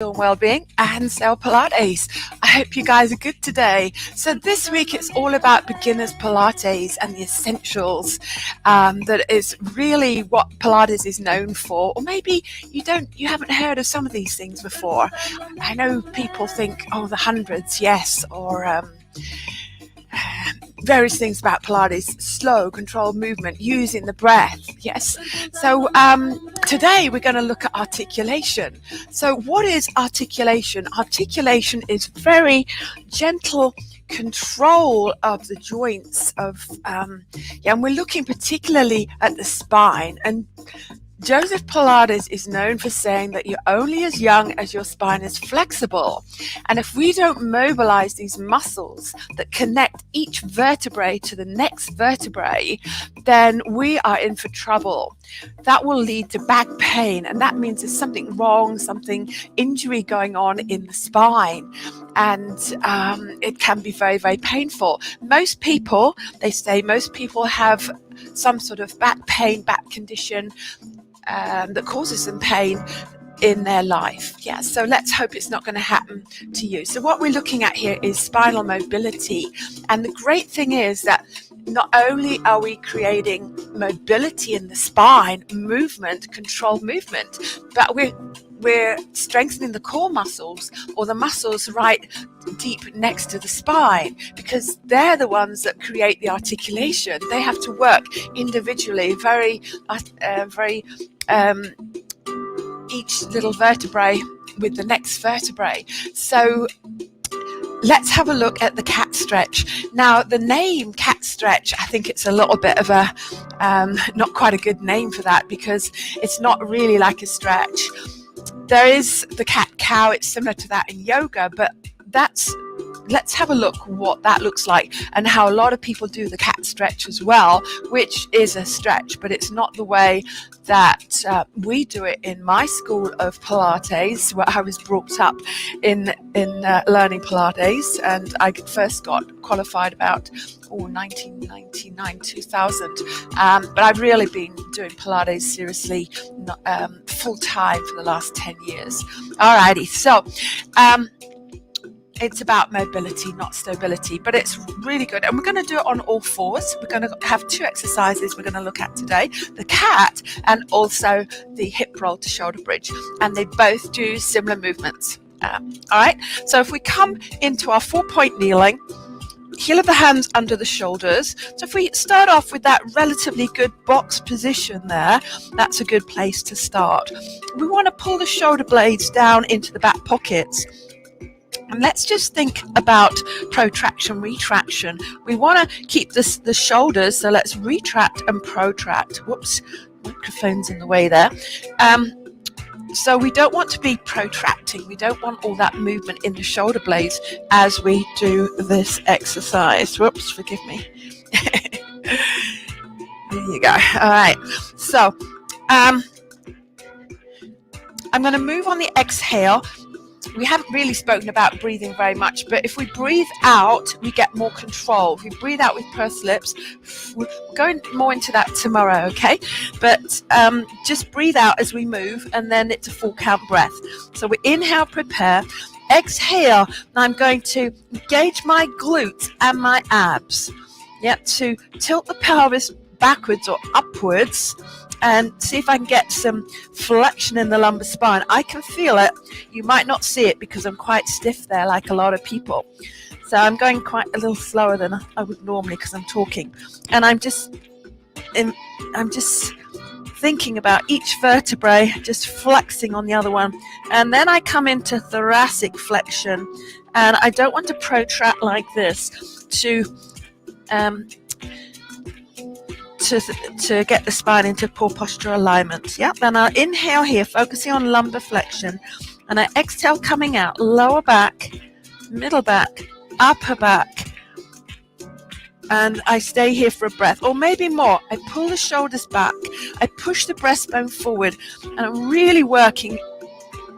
Wellbeing and Self Pilates. I hope you guys are good today. So this week it's all about beginners Pilates and the essentials. That is really what Pilates is known for. Or maybe you haven't heard of some of these things before. I know people think, the hundreds, yes, or various things about Pilates, slow, controlled movement, using the breath, yes. So today we're going to look at articulation. So what is articulation? Articulation is very gentle control of the joints and we're looking particularly at the spine. And Joseph Pilates is known for saying that you're only as young as your spine is flexible. And if we don't mobilize these muscles that connect each vertebrae to the next vertebrae, then we are in for trouble. That will lead to back pain. And that means there's something wrong, something injury going on in the spine. And it can be very, very painful. Most people have some sort of back pain, back condition that causes them pain in their life. Yeah, so let's hope it's not going to happen to you. So what we're looking at here is spinal mobility. And the great thing is that not only are we creating mobility in the spine, movement, controlled movement, but we're strengthening the core muscles, or the muscles right deep next to the spine, because they're the ones that create the articulation. They have to work individually, each little vertebrae with the next vertebrae. So let's have a look at the cat stretch. Now, the name cat stretch, I think it's a little bit of a not quite a good name for that, because it's not really like a stretch. There is the cat-cow, it's similar to that in yoga, but let's have a look what that looks like, and how a lot of people do the cat stretch as well, which is a stretch, but it's not the way that we do it in my school of Pilates, where I was brought up in learning Pilates, and I first got qualified about 1999, 2000, but I've really been doing Pilates seriously full time for the last 10 years. Alrighty, so it's about mobility, not stability, but it's really good. And we're going to do it on all fours. We're going to have two exercises we're going to look at today, the cat and also the hip roll to shoulder bridge. And they both do similar movements. All right. So if we come into our 4-point kneeling, heel of the hands under the shoulders. So if we start off with that relatively good box position there, that's a good place to start. We want to pull the shoulder blades down into the back pockets. And let's just think about protraction, retraction. We want to keep the shoulders, so let's retract and protract. Whoops, microphone's in the way there. So we don't want to be protracting. We don't want all that movement in the shoulder blades as we do this exercise. Whoops, forgive me. There you go. All right. So I'm going to move on the exhale. We haven't really spoken about breathing very much, but if we breathe out, we get more control. If we breathe out with pursed lips, we're going more into that tomorrow, okay? But just breathe out as we move, and then it's a full count breath. So we inhale, prepare. Exhale, and I'm going to engage my glutes and my abs. To tilt the pelvis backwards or upwards, and see if I can get some flexion in the lumbar spine. I can feel it. You might not see it because I'm quite stiff there, like a lot of people. So I'm going quite a little slower than I would normally because I'm talking. And I'm just thinking about each vertebrae, just flexing on the other one. And then I come into thoracic flexion, and I don't want to protract like this to get the spine into poor posture alignment. Then I'll inhale here, focusing on lumbar flexion, and I exhale coming out, lower back, middle back, upper back, and I stay here for a breath, or maybe more. I pull the shoulders back, I push the breastbone forward, and I'm really working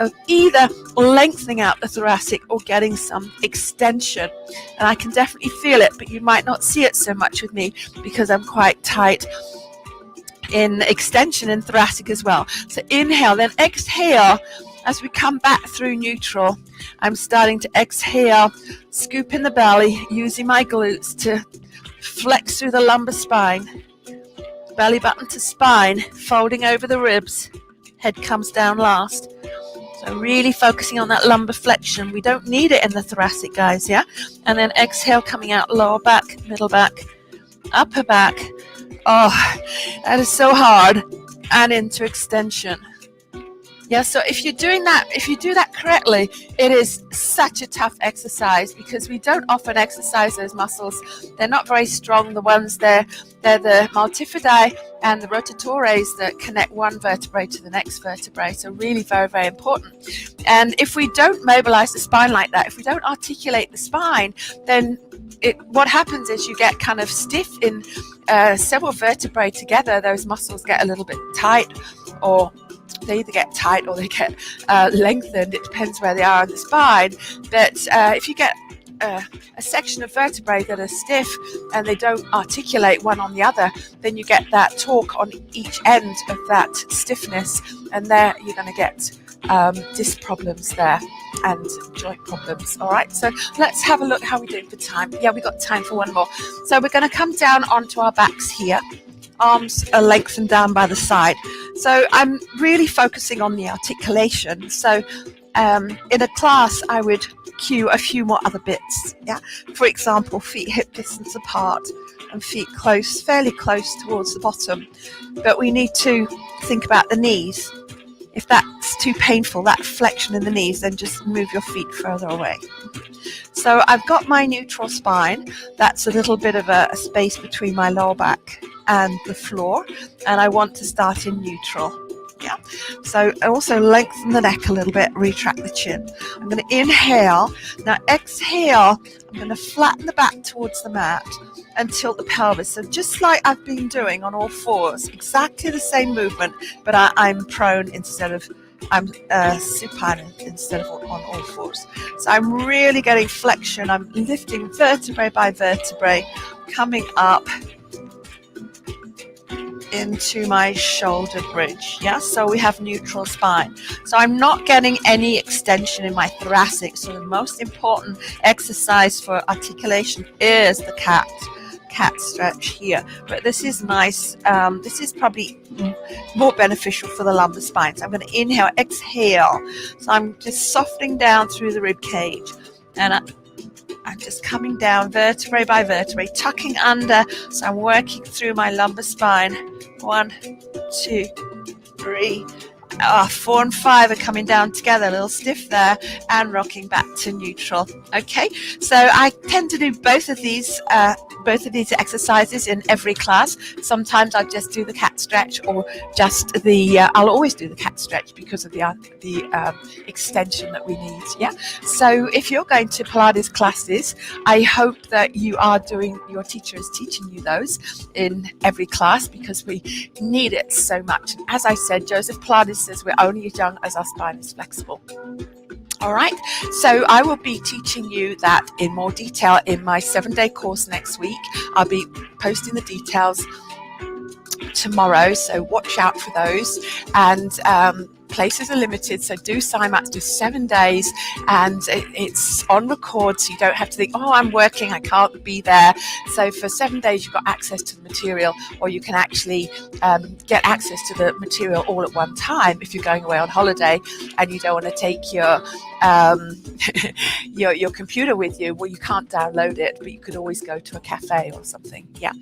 of either lengthening out the thoracic or getting some extension. And I can definitely feel it, but you might not see it so much with me because I'm quite tight in extension and thoracic as well. So inhale, then exhale, as we come back through neutral, I'm starting to exhale, scoop in the belly, using my glutes to flex through the lumbar spine. Belly button to spine, folding over the ribs. Head comes down last. So really focusing on that lumbar flexion. We don't need it in the thoracic, guys, yeah? And then exhale, coming out lower back, middle back, upper back. Oh, that is so hard. And into extension. Yeah, so if you're doing that, if you do that correctly, it is such a tough exercise because we don't often exercise those muscles. They're not very strong. The ones they're the multifidi and the rotatores that connect one vertebrae to the next vertebrae. So really very, very important. And if we don't mobilize the spine like that, if we don't articulate the spine, then what happens is you get kind of stiff in several vertebrae together. Those muscles get a little bit tight, or they either get tight or they get lengthened. It depends where they are on the spine. But if you get a section of vertebrae that are stiff and they don't articulate one on the other, then you get that torque on each end of that stiffness, and there you're going to get disc problems there and joint problems. All right, so let's have a look how we're doing for time. Yeah, we got time for one more. So we're going to come down onto our backs here. Arms are lengthened down by the side. So I'm really focusing on the articulation. So in a class, I would cue a few more other bits. Yeah, for example, feet hip distance apart and feet close, fairly close towards the bottom. But we need to think about the knees. If that's too painful, that flexion in the knees, then just move your feet further away. So I've got my neutral spine. That's a little bit of a space between my lower back and the floor, and I want to start in neutral. Yeah. So I also lengthen the neck a little bit, retract the chin. I'm going to inhale. Now exhale, I'm going to flatten the back towards the mat and tilt the pelvis. So just like I've been doing on all fours, exactly the same movement, but I'm prone instead of, I'm supine instead of on all fours. So I'm really getting flexion. I'm lifting vertebrae by vertebrae, coming up into my shoulder bridge. Yeah, so we have neutral spine. So I'm not getting any extension in my thoracic. So the most important exercise for articulation is the cat stretch here. But this is nice. This is probably more beneficial for the lumbar spine. So I'm going to inhale, exhale. So I'm just softening down through the rib cage, and I'm just coming down vertebrae by vertebrae, tucking under. So I'm working through my lumbar spine. 1, 2, 3, 4 and 5 are coming down together, a little stiff there, and rocking back to neutral. Okay, so I tend to do both of these exercises in every class. Sometimes I just do the cat stretch, or just I'll always do the cat stretch because of the extension that we need. Yeah. So if you're going to Pilates classes, I hope that your teacher is teaching you those in every class, because we need it so much. And as I said, Joseph Pilates says we're only as young as our spine is flexible. All right, so I will be teaching you that in more detail in my 7-day course next week. I'll be posting the details tomorrow, so watch out for those. And places are limited, so do sign up. Do 7 days, and it's on record, so you don't have to think, oh, I'm working, I can't be there. So for 7 days you've got access to the material, or you can actually get access to the material all at one time if you're going away on holiday and you don't want to take your computer with you. Well, you can't download it, but you could always go to a cafe or something. Yeah.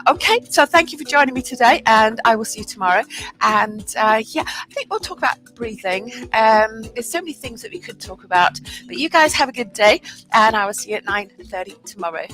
Okay, so thank you for joining me today, and I will see you tomorrow. And I think we'll talk about breathing. There's so many things that we could talk about, but you guys have a good day, and I will see you at 9:30 tomorrow.